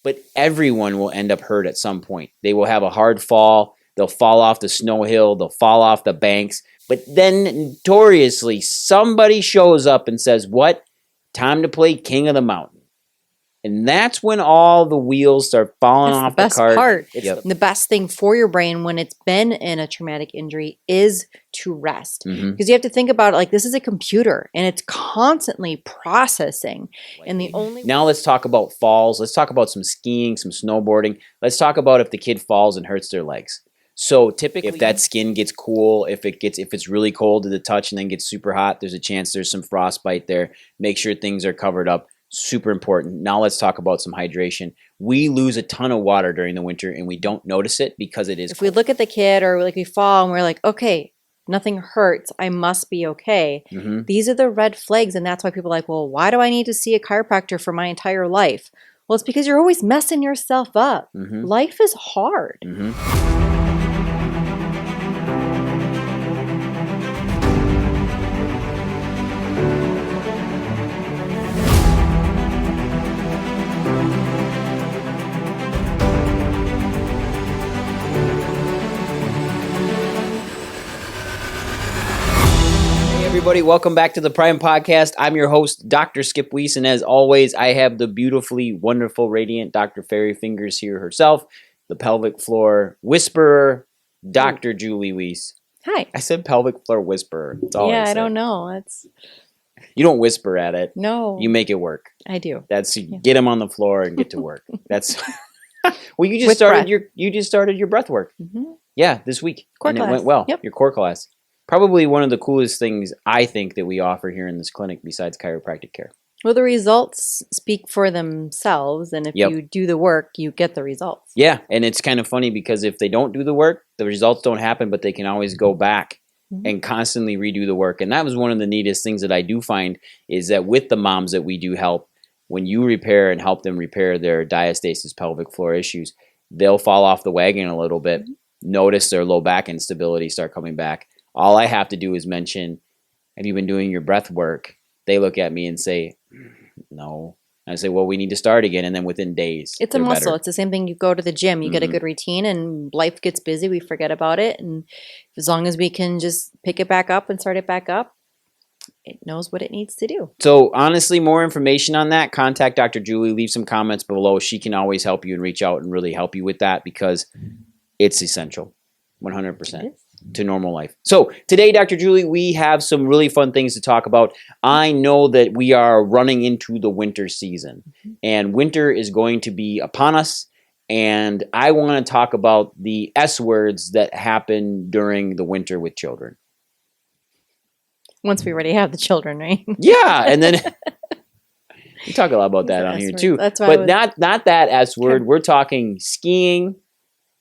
but everyone will end up hurt at some point. They will have a hard fall. They'll fall off the snow hill. They'll fall off the banks. But then notoriously, somebody shows up and says, what? Time to play King of the Mountain. And that's when all the wheels start falling off the cart. That's the best part. Yep. The best thing for your brain when it's been in a traumatic injury is to rest. Because you have to think about it like this is a computer and it's constantly processing. And Now let's talk about falls. Let's talk about some skiing, some snowboarding. Let's talk about if the kid falls and hurts their legs. So typically, if that skin gets cool, if it's really cold to the touch and then gets super hot, there's a chance there's some frostbite there. Make sure things are covered up. Super important. Now let's talk about some hydration. We lose a ton of water during the winter and we don't notice it because it is If we look at the kid or like we fall and we're like, okay, nothing hurts, I must be okay. These are the red flags, and that's why people are like, well, why do I need to see a chiropractor for my entire life? Well, it's because you're always messing yourself up. Life is hard. Everybody, welcome back to the Prime Podcast. I'm your host, Dr. Skip Wyss, and as always, I have the beautifully, wonderful, radiant Dr. Fairy Fingers here herself, the pelvic floor whisperer, Dr. Julie Wyss. Hi. I said pelvic floor whisperer. That's all I don't know. You don't whisper at it. No. You make it work. I do. Get them on the floor and get to work. That's well. You just started your breath work. Yeah, this week, Core and class. It went well. Yep. Your core class. Probably one of the coolest things I think that we offer here in this clinic besides chiropractic care. Well, the results speak for themselves, and if you do the work, you get the results. Yeah, and it's kind of funny because if they don't do the work, the results don't happen, but they can always go back and constantly redo the work. And that was one of the neatest things that I do find is that with the moms that we do help, when you repair and help them repair their diastasis pelvic floor issues, they'll fall off the wagon a little bit, notice their low back instability start coming back. All I have to do is mention, have you been doing your breath work? They look at me and say, no. And I say, well, we need to start again. And then within days, it's a muscle. Better. It's the same thing. You go to the gym, you get a good routine, and life gets busy. We forget about it. And as long as we can just pick it back up and start it back up, it knows what it needs to do. So honestly, more information on that, contact Dr. Julie. Leave some comments below. She can always help you and reach out and really help you with that because it's essential, 100%. To normal life. So today, Dr. Julie, we have some really fun things to talk about. I know that we are running into the winter season and winter is going to be upon us. And I want to talk about the S words that happen during the winter with children. Once we already have the children, right? Yeah. And then we talk a lot about that on here too. That's why not that S word. We're talking skiing,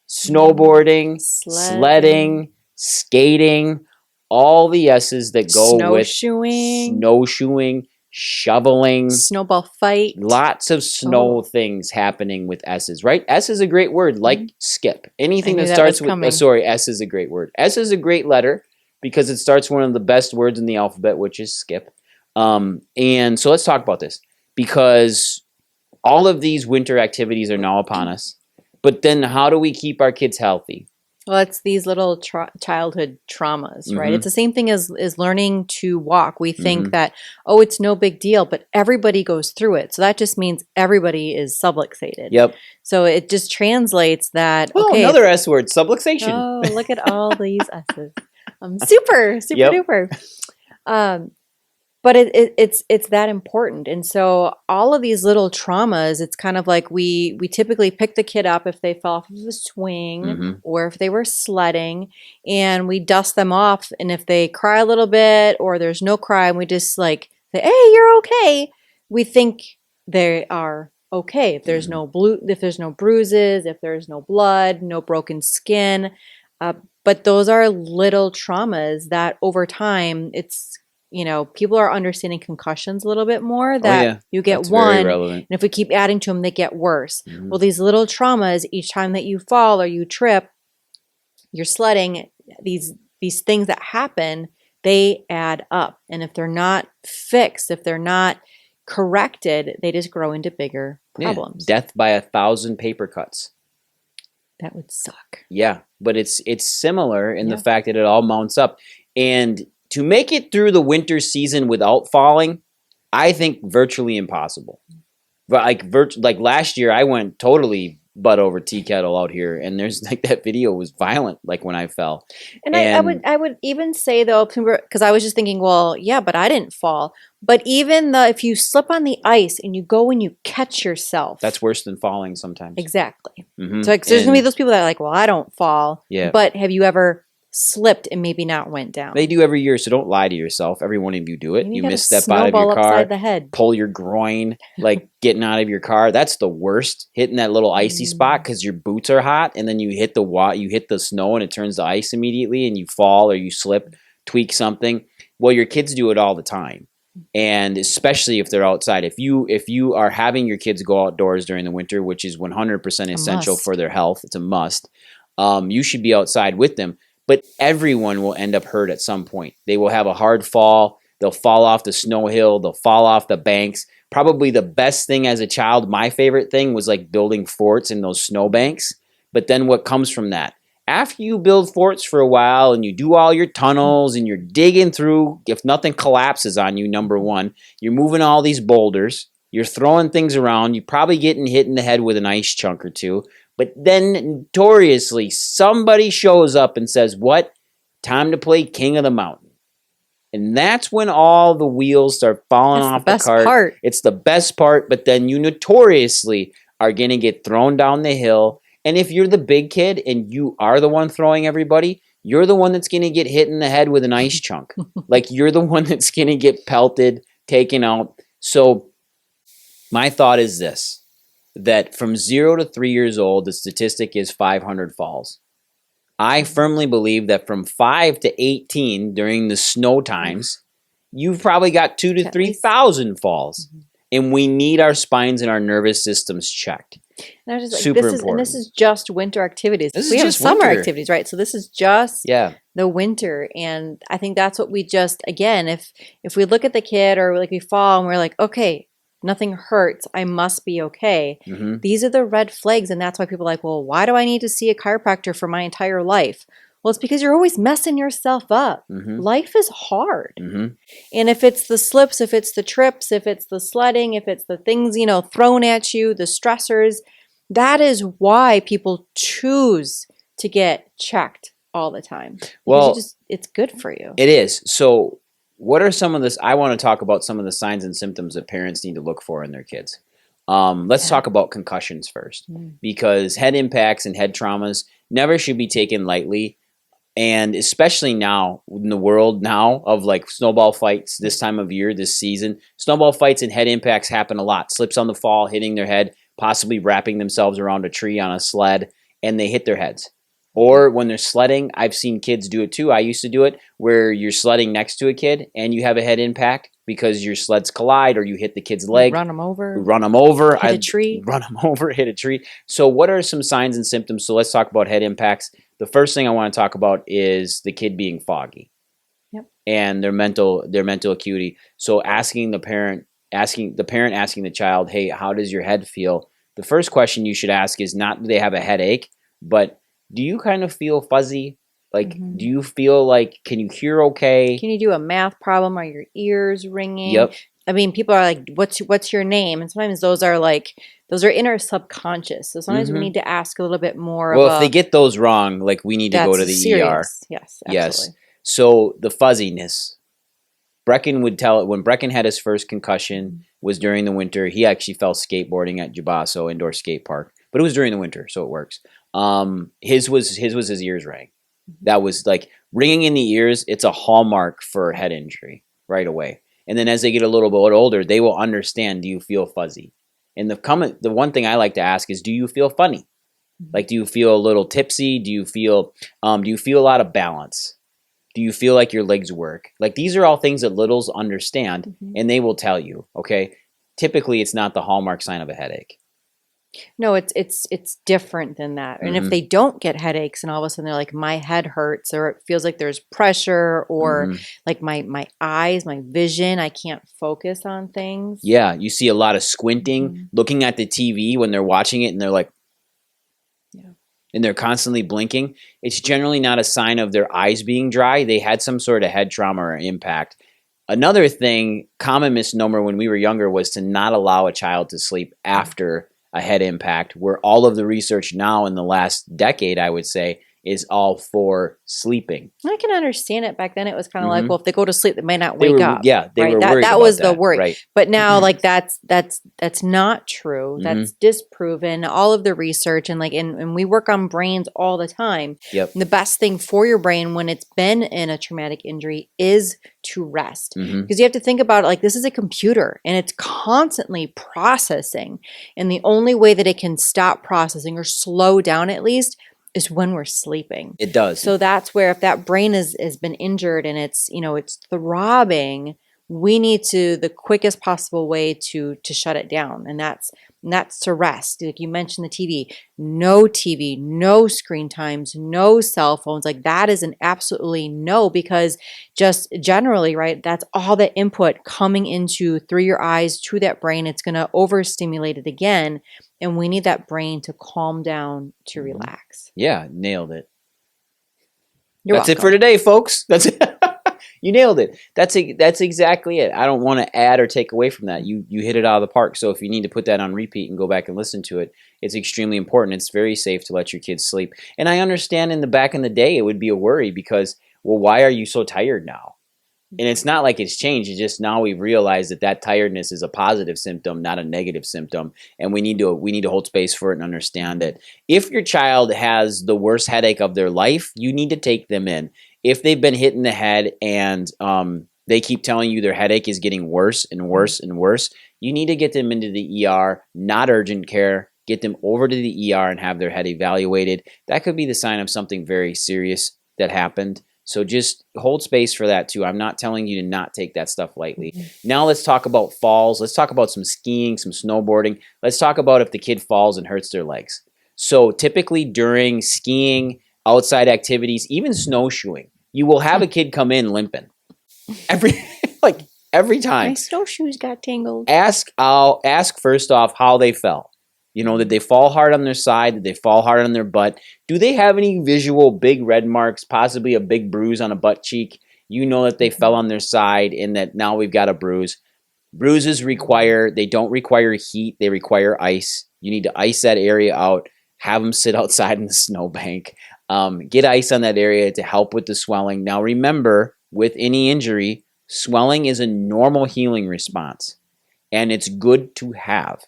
snowboarding, sledding, skating, all the S's that go with snowshoeing, shoveling, snowball fight. Lots of snow things happening with S's, right? S is a great word, like skip. Anything that starts with, S is a great word. S is a great letter because it starts one of the best words in the alphabet, which is skip. And so let's talk about this because all of these winter activities are now upon us. But then how do we keep our kids healthy? Well, it's these little childhood traumas, right? It's the same thing as learning to walk. We think that, oh, it's no big deal, but everybody goes through it. So that just means everybody is subluxated. Yep. So it just translates that. Oh, okay, another S word, subluxation. Oh, look at all these S's. Super duper. But it's that important. And so all of these little traumas, it's kind of like we typically pick the kid up if they fell off of a swing or if they were sledding, and we dust them off. And if they cry a little bit or there's no cry, and we just like say, hey, you're okay. We think they are okay. If there's no if there's no bruises, if there's no blood, no broken skin. But those are little traumas that over time people are understanding concussions a little bit more, that you get That's one, and if we keep adding to them, they get worse. Well, these little traumas, each time that you fall or you trip, you're sledding, these things that happen, they add up. And if they're not fixed, if they're not, corrected, they just grow into bigger problems. Yeah. Death by 1,000 paper cuts. That would suck. Yeah, but it's similar in the fact that it all mounts up. And to make it through the winter season without falling, I think virtually impossible. But like last year, I went totally butt over tea kettle out here, and there's like that video was violent, like when I fell. And I would even say though, because I was just thinking, well, yeah, but I didn't fall. But even if you slip on the ice and you go and you catch yourself, that's worse than falling sometimes. Exactly. Mm-hmm. So like, there's gonna be those people that are like, well, I don't fall. Yeah. But have you ever slipped and maybe not went down? They do every year, so don't lie to yourself. Every one of you do it. Maybe you misstep out of your car, upside the head. pull your groin, like getting out of your car. That's the worst. Hitting that little icy spot because your boots are hot, and then you hit the snow, and it turns to ice immediately, and you fall or you slip, tweak something. Well, your kids do it all the time, and especially if they're outside. If you are having your kids go outdoors during the winter, which is 100% essential for their health, it's a must. You should be outside with them. But everyone will end up hurt at some point. They will have a hard fall. They'll fall off the snow hill. They'll fall off the banks. Probably the best thing as a child, my favorite thing was like building forts in those snow banks. But then what comes from that? After you build forts for a while and you do all your tunnels and you're digging through, if nothing collapses on you, number one, you're moving all these boulders. You're throwing things around. You're probably getting hit in the head with an ice chunk or two. But then notoriously, somebody shows up and says, what? Time to play King of the Mountain. And that's when all the wheels start falling off the cart. It's the best part, but then you notoriously are going to get thrown down the hill. And if you're the big kid and you are the one throwing everybody, you're the one that's going to get hit in the head with an ice chunk. Like you're the one that's going to get pelted, taken out. So my thought is this. That from 0 to 3 years old, the statistic is 500 falls. I firmly believe that from 5 to 18 during the snow times, you've probably got 2,000 to 3,000 falls. Mm-hmm. And we need our spines and our nervous systems checked. And I was just Super important. And this is just winter activities. We have summer activities, right? So this is just the winter. And I think that's what we just, again, if we look at the kid or like we fall and we're like, okay, nothing hurts, I must be okay. Mm-hmm. These are the red flags. And that's why people are like, well, why do I need to see a chiropractor for my entire life? Well, it's because you're always messing yourself up. Mm-hmm. Life is hard. Mm-hmm. And if it's the slips, if it's the trips, if it's the sledding, if it's the things, thrown at you, the stressors, that is why people choose to get checked all the time. Well, it's good for you. It is. So what are some of this? I want to talk about some of the signs and symptoms that parents need to look for in their kids. Let's talk about concussions first, because head impacts and head traumas never should be taken lightly. And especially now in the world now of like snowball fights this time of year, this season, snowball fights and head impacts happen a lot. Slips on the fall, hitting their head, possibly wrapping themselves around a tree on a sled, and they hit their heads. Or when they're sledding, I've seen kids do it too. I used to do it where you're sledding next to a kid and you have a head impact because your sleds collide or you hit the kid's leg. Run them over. Hit a tree. Run them over, hit a tree. So what are some signs and symptoms? So let's talk about head impacts. The first thing I want to talk about is the kid being foggy. Yep. And their mental acuity. So asking the parent asking the child, hey, how does your head feel? The first question you should ask is not do they have a headache, but do you kind of feel fuzzy? Like, do you feel like, can you hear okay? Can you do a math problem? Are your ears ringing? Yep. I mean, people are like, what's your name? And sometimes those are inner subconscious. So sometimes we need to ask a little bit more. Well, if they get those wrong, like we need to go to the ER. Yes, absolutely. Yes. So the fuzziness. Brecken would tell it when Brecken had his first concussion was during the winter. He actually fell skateboarding at Jabasso Indoor Skate Park, but it was during the winter, so it works. His was his ears rang. That was like ringing in the ears. It's a hallmark for head injury right away. And then as they get a little bit older, they will understand, do you feel fuzzy? And the one thing I like to ask is, do you feel funny? Like, do you feel a little tipsy? Do you feel a lot of balance? Do you feel like your legs work? Like, these are all things that littles understand and they will tell you, okay? Typically, it's not the hallmark sign of a headache. No, it's different than that. And if they don't get headaches and all of a sudden they're like, my head hurts, or it feels like there's pressure, or like my eyes, my vision, I can't focus on things. Yeah, you see a lot of squinting, looking at the TV when they're watching it, and they're like, and they're constantly blinking. It's generally not a sign of their eyes being dry. They had some sort of head trauma or impact. Another thing, common misnomer when we were younger, was to not allow a child to sleep after a head impact, where all of the research now in the last decade, I would say, is all for sleeping. I can understand it. Back then it was kind of like, well, if they go to sleep, they might not wake up. Yeah, they were worried that about was that. the worry. Right. But now like that's not true. That's disproven. All of the research and and we work on brains all the time. Yep. And the best thing for your brain when it's been in a traumatic injury is to rest. Because you have to think about it like this is a computer and it's constantly processing. And the only way that it can stop processing or slow down at least is when we're sleeping. It does. So that's where if that brain has been injured and it's throbbing, we need the quickest possible way to shut it down. And that's to rest. Like you mentioned the TV, no screen times, no cell phones. Like that is an absolutely no, because just generally, right, that's all the input coming into through your eyes to that brain. It's going to overstimulate it again. And we need that brain to calm down, to relax. Yeah, nailed it. You're That's welcome. it for today, folks. That's it. You nailed it. That's exactly it. I don't want to add or take away from that. You hit it out of the park. So if you need to put that on repeat and go back and listen to it, it's extremely important. It's very safe to let your kids sleep. And I understand in the back in the day it would be a worry because, well, why are you so tired now? And it's not like it's changed. It's just now we've realized that tiredness is a positive symptom, not a negative symptom. And we need to hold space for it and understand that if your child has the worst headache of their life, you need to take them in. If they've been hit in the head and they keep telling you their headache is getting worse and worse and worse, you need to get them into the ER, not urgent care. Get them over to the ER and have their head evaluated. That could be the sign of something very serious that happened. So just hold space for that too. I'm not telling you to not take that stuff lightly. Now let's talk about falls. Let's talk about some skiing, some snowboarding. Let's talk about if the kid falls and hurts their legs. So typically during skiing, outside activities, even snowshoeing, you will have a kid come in limping. Every time. My snowshoes got tangled. Ask first off how they fell. Did they fall hard on their side? Did they fall hard on their butt? Do they have any visual big red marks, possibly a big bruise on a butt cheek? You know that they fell on their side and that now we've got a bruise. Bruises they don't require heat. They require ice. You need to ice that area out. Have them sit outside in the snowbank. Get ice on that area to help with the swelling. Now remember, with any injury, swelling is a normal healing response. And it's good to have.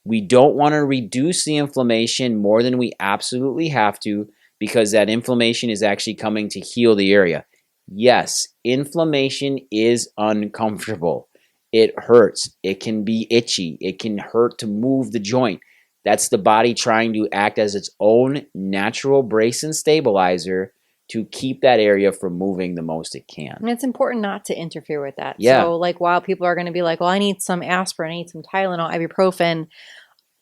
We don't want to reduce the inflammation more than we absolutely have to because that inflammation is actually coming to heal the area. Yes, inflammation is uncomfortable. It hurts. It can be itchy. It can hurt to move the joint. That's the body trying to act as its own natural brace and stabilizer to keep that area from moving the most it can. And it's important not to interfere with that. Yeah. So while people are going to be like, well, I need some aspirin, I need some Tylenol, ibuprofen,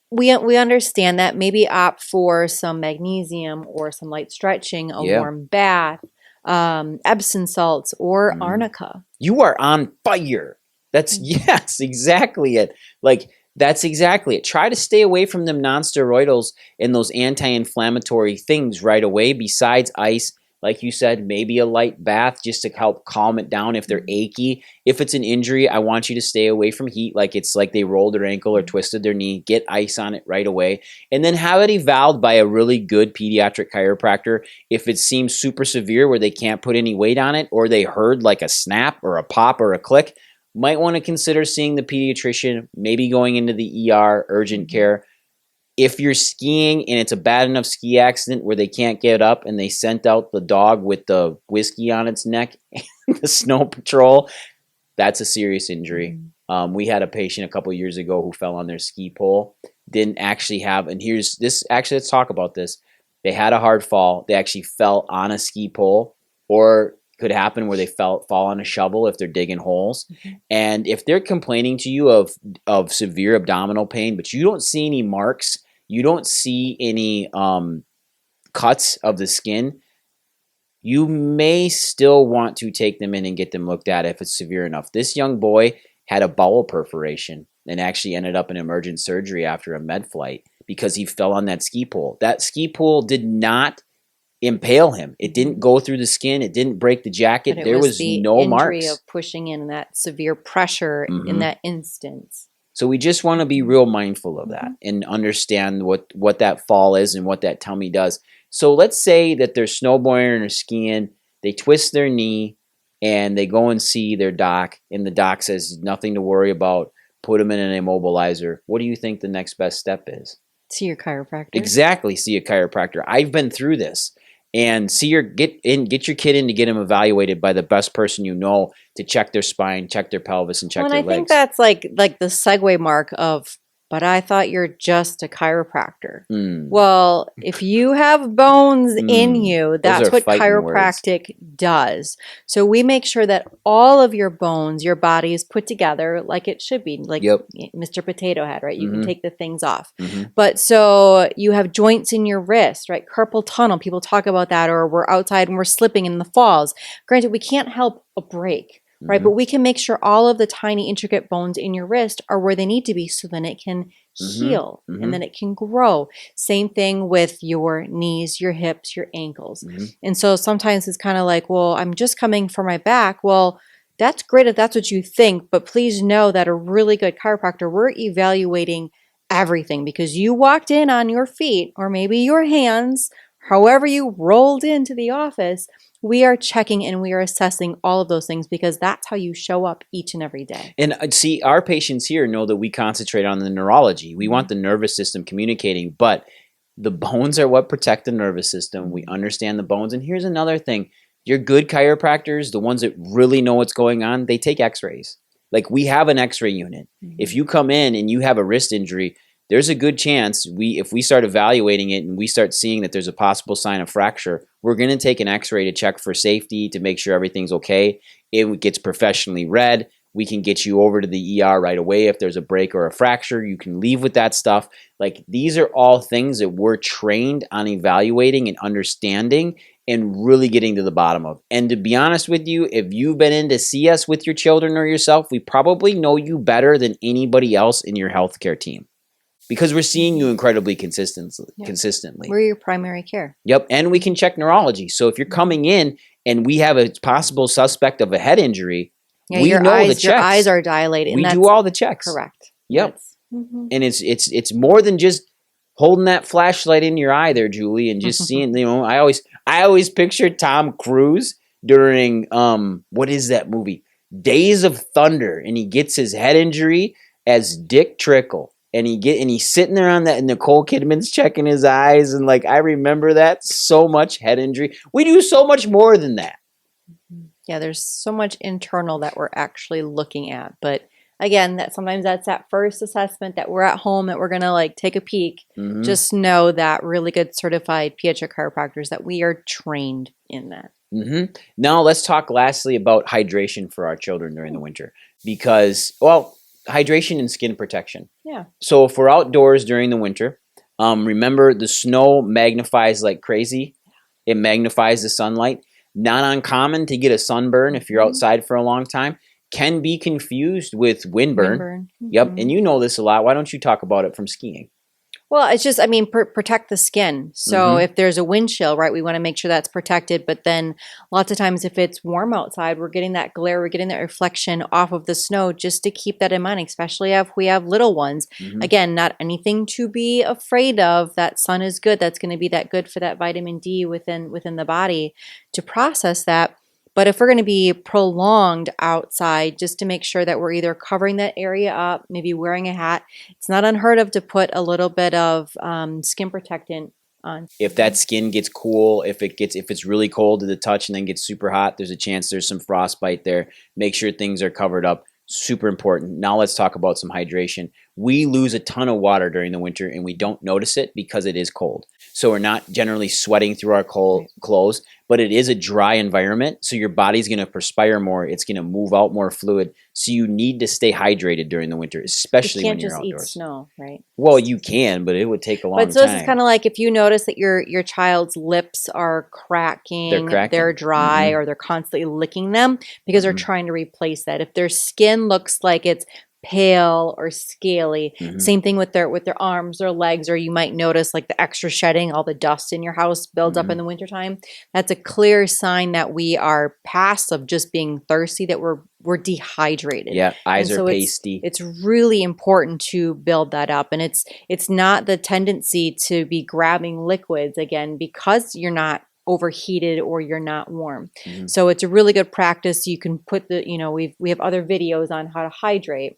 we understand that. Maybe opt for some magnesium or some light stretching, a warm bath, Epsom salts, or arnica. You are on fire. Yes, exactly it. That's exactly it. Try to stay away from them non-steroidals and those anti-inflammatory things right away. Besides ice, like you said, maybe a light bath just to help calm it down if they're achy. If it's an injury, I want you to stay away from heat. Like it's like they rolled their ankle or twisted their knee. Get ice on it right away. And then have it evaluated by a really good pediatric chiropractor. If it seems super severe where they can't put any weight on it or they heard like a snap or a pop or a click, might want to consider seeing the pediatrician, maybe going into the ER, urgent care. If you're skiing and it's a bad enough ski accident where they can't get up and they sent out the dog with the whiskey on its neck, the snow patrol, that's a serious injury. We had a patient a couple years ago who fell on their ski pole, didn't actually have, and here's this, actually let's talk about this. They had a hard fall. They actually fell on a ski pole, or could happen where they fall on a shovel if they're digging holes. And if they're complaining to you of severe abdominal pain, but you don't see any marks you don't see any cuts of the skin, you may still want to take them in and get them looked at if it's severe enough. This young boy had a bowel perforation and actually ended up in emergent surgery after a med flight because he fell on that ski pole. That ski pole did not impale him. It didn't go through the skin. It didn't break the jacket. There was the no injury marks. of pushing in that severe pressure in that instance. So we just want to be real mindful of that and understand what that fall is and what that tummy does. So let's say that they're snowboarding or skiing, they twist their knee and they go and see their doc, and the doc says nothing to worry about, put them in an immobilizer. What do you think the next best step is? See your chiropractor. Exactly, see a chiropractor. I've been through this. And get your kid in to get them evaluated by the best person you know to check their spine, check their pelvis, and check their legs. I think that's like the segue mark of, but I thought you're just a chiropractor. Well, if you have bones in you, that's what chiropractic does. So we make sure that all of your bones, your body is put together like it should be, like Mr. Potato Head, right? You can take the things off. But so you have joints in your wrist, right? Carpal tunnel, people talk about that, or we're outside and we're slipping in the falls. Granted, we can't help a break. Right, but we can make sure all of the tiny intricate bones in your wrist are where they need to be so then it can heal and then it can grow. Same thing with your knees, your hips, your ankles. And so sometimes it's kind of like, well, I'm just coming for my back. Well, that's great if that's what you think, but please know that a really good chiropractor, we're evaluating everything because you walked in on your feet or maybe your hands, however you rolled into the office. We are checking and we are assessing all of those things because that's how you show up each and every day. And see, our patients here know that we concentrate on the neurology. We want the nervous system communicating, but the bones are what protect the nervous system. We understand the bones. And here's another thing. Your good chiropractors, the ones that really know what's going on, they take x-rays. Like we have an x-ray unit. If you come in and you have a wrist injury, there's a good chance if we start evaluating it and we start seeing that there's a possible sign of fracture, we're going to take an x-ray to check for safety to make sure everything's okay. It gets professionally read. We can get you over to the ER right away. If there's a break or a fracture, you can leave with that stuff. Like these are all things that we're trained on evaluating and understanding and really getting to the bottom of. And to be honest with you, if you've been in to see us with your children or yourself, we probably know you better than anybody else in your healthcare team. Because we're seeing you incredibly consistently. We're your primary care. Yep. And we can check neurology. So if you're coming in and we have a possible suspect of a head injury, we know the checks. Your eyes are dilated. We do all the checks. Correct. Yep. And it's more than just holding that flashlight in your eye there, Julie, and just seeing, I always picture Tom Cruise during what is that movie? Days of Thunder, and he gets his head injury as Dick Trickle. And he's sitting there on that, and Nicole Kidman's checking his eyes, and like I remember that so much head injury. We do so much more than that. Yeah, there's so much internal that we're actually looking at. But again, sometimes that's that first assessment that we're at home that we're gonna like take a peek. Just know that really good certified pediatric chiropractors that we are trained in that. Now let's talk lastly about hydration for our children during the winter because hydration and skin protection. Yeah. So if we're outdoors during the winter, remember the snow magnifies like crazy. It magnifies the sunlight. Not uncommon to get a sunburn if you're outside for a long time. Can be confused with windburn. Yep. And you know this a lot. Why don't you talk about it from skiing? Well, it's just, protect the skin. So if there's a wind chill, right, we want to make sure that's protected. But then lots of times if it's warm outside, we're getting that glare, we're getting that reflection off of the snow just to keep that in mind, especially if we have little ones. Again, not anything to be afraid of. That sun is good. That's going to be that good for that vitamin D within the body to process that. But if we're going to be prolonged outside, just to make sure that we're either covering that area up, maybe wearing a hat, it's not unheard of to put a little bit of skin protectant on. If that skin gets cool, if it's really cold to the touch and then gets super hot, there's a chance there's some frostbite there. Make sure things are covered up. Super important. Now let's talk about some hydration. we lose a ton of water during the winter and we don't notice it because it is cold. So we're not generally sweating through our clothes, but it is a dry environment. So your body's going to perspire more. It's going to move out more fluid. So you need to stay hydrated during the winter, especially when you're outdoors. You can't just eat snow, right? Well, you can, but it would take a long time. But so this is kind of like if you notice that your child's lips are cracking, they're dry, or they're constantly licking them because they're trying to replace that. If their skin looks like it's pale or scaly, same thing with their arms or legs, or you might notice like the extra shedding, all the dust in your house builds up in the wintertime. That's a clear sign that we are past of just being thirsty, that we're dehydrated. Yeah, eyes are pasty. It's really important to build that up. And it's not the tendency to be grabbing liquids again because you're not overheated or you're not warm. So it's a really good practice. You can put we have other videos on how to hydrate.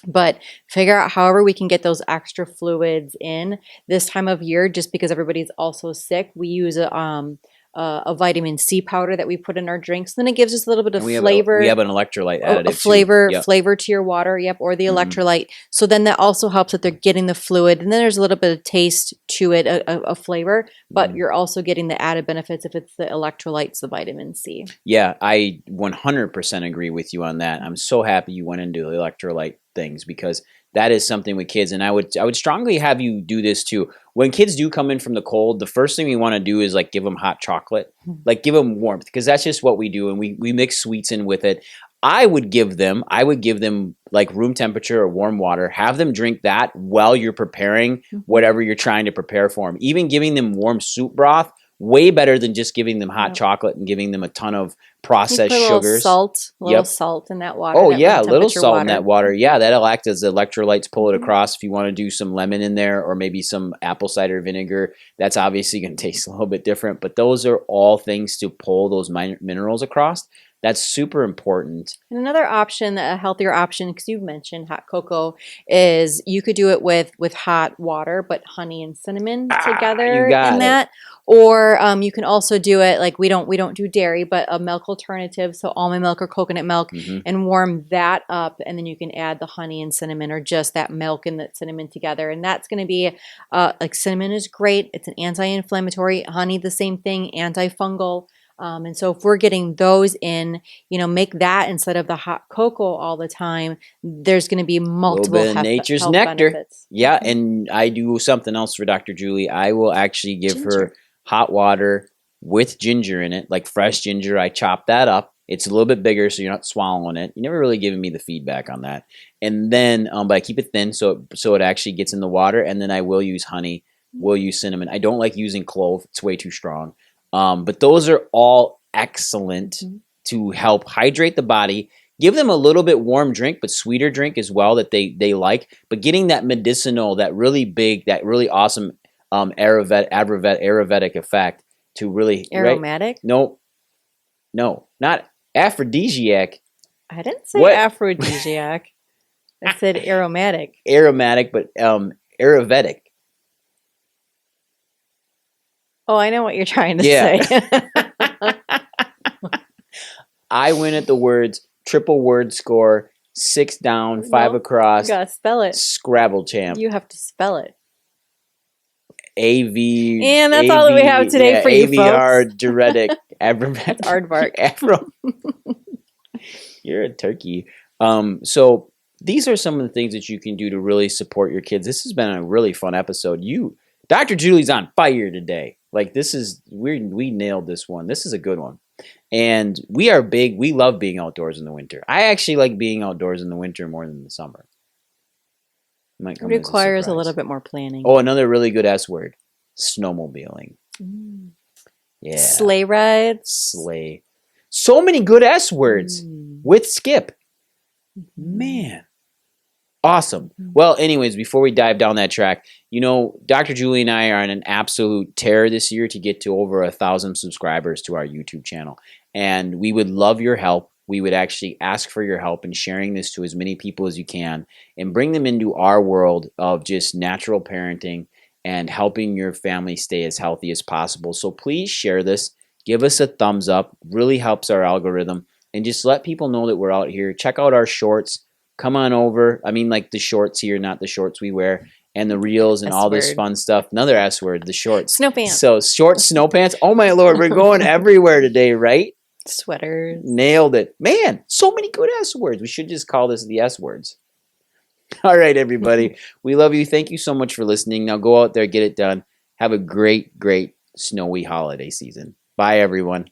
But figure out however we can get those extra fluids in this time of year, just because everybody's also sick. We use a vitamin C powder that we put in our drinks. Then it gives us a little bit of flavor. We have an electrolyte additive flavor to your water, or the electrolyte. So then that also helps that they're getting the fluid. And then there's a little bit of taste to it, a flavor, but you're also getting the added benefits if it's the electrolytes, the vitamin C. Yeah, I 100% agree with you on that. I'm so happy you went into the electrolyte things, because that is something with kids. And I would strongly have you do this too. When kids do come in from the cold, the first thing we want to do is like give them hot chocolate, like give them warmth, because that's just what we do. And we mix sweets in with it. I would give them like room temperature or warm water, have them drink that while you're preparing whatever you're trying to prepare for them. Even giving them warm soup broth, way better than just giving them hot chocolate and giving them a ton of processed sugars. Salt in that water. Oh yeah, a little salt in that water. Yeah, that'll act as electrolytes, pull it across. If you want to do some lemon in there, or maybe some apple cider vinegar, that's obviously going to taste a little bit different. But those are all things to pull those minerals across. That's super important. And another option, a healthier option, because you've mentioned hot cocoa, is you could do it with hot water, but honey and cinnamon together in that. Or you can also do it like we don't do dairy, but a milk alternative, so almond milk or coconut milk, and warm that up, and then you can add the honey and cinnamon, or just that milk and that cinnamon together, and that's going to be like cinnamon is great. It's an anti-inflammatory. Honey, the same thing, antifungal. And so if we're getting those in, make that instead of the hot cocoa all the time. There's going to be multiple nature's nectar benefits. Yeah, and I do something else for Dr. Julie. I will actually give her hot water with ginger in it, like fresh ginger. I chop that up. It's a little bit bigger, so you're not swallowing it. You never really given me the feedback on that. And then, but I keep it thin so it actually gets in the water. And then I will use honey. We'll use cinnamon. I don't like using clove. It's way too strong. But those are all excellent to help hydrate the body. Give them a little bit warm drink, but sweeter drink as well that they like. But getting that medicinal, that really big, that really awesome Ayurvedic effect to really aromatic. Right? No, not aphrodisiac. I didn't say aphrodisiac. I said aromatic. Aromatic, but Ayurvedic. Oh, I know what you're trying to say. I win at the words, triple word score, 6 down, 5 across. You gotta spell it. Scrabble champ. You have to spell it. AV. And that's all that we have today for you, AVR, folks. diuretic, abramatic. That's aardvark. You're a turkey. So these are some of the things that you can do to really support your kids. This has been a really fun episode. Dr. Julie's on fire today. Like we nailed this one. This is a good one. And we love being outdoors in the winter. I actually like being outdoors in the winter more than the summer. It requires a little bit more planning. Oh, another really good S word. Snowmobiling. Yeah. Sleigh rides. Sleigh. So many good S words with Skip. Man. Awesome. Well, anyways, before we dive down that track, Dr. Julie and I are on an absolute tear this year to get to over 1,000 subscribers to our YouTube channel. And we would love your help. We would actually ask for your help in sharing this to as many people as you can and bring them into our world of just natural parenting and helping your family stay as healthy as possible. So please share this. Give us a thumbs up. Really helps our algorithm. And just let people know that we're out here. Check out our shorts. come on over. I mean, like the shorts here, not the shorts we wear, and the reels and all this fun stuff. Another S word, the shorts. Snow pants. So short snow pants. Oh my Lord, we're going everywhere today, right? Sweaters. Nailed it. Man, so many good S words. We should just call this the S words. All right, everybody. We love you. Thank you so much for listening. Now go out there, get it done. Have a great, great snowy holiday season. Bye, everyone.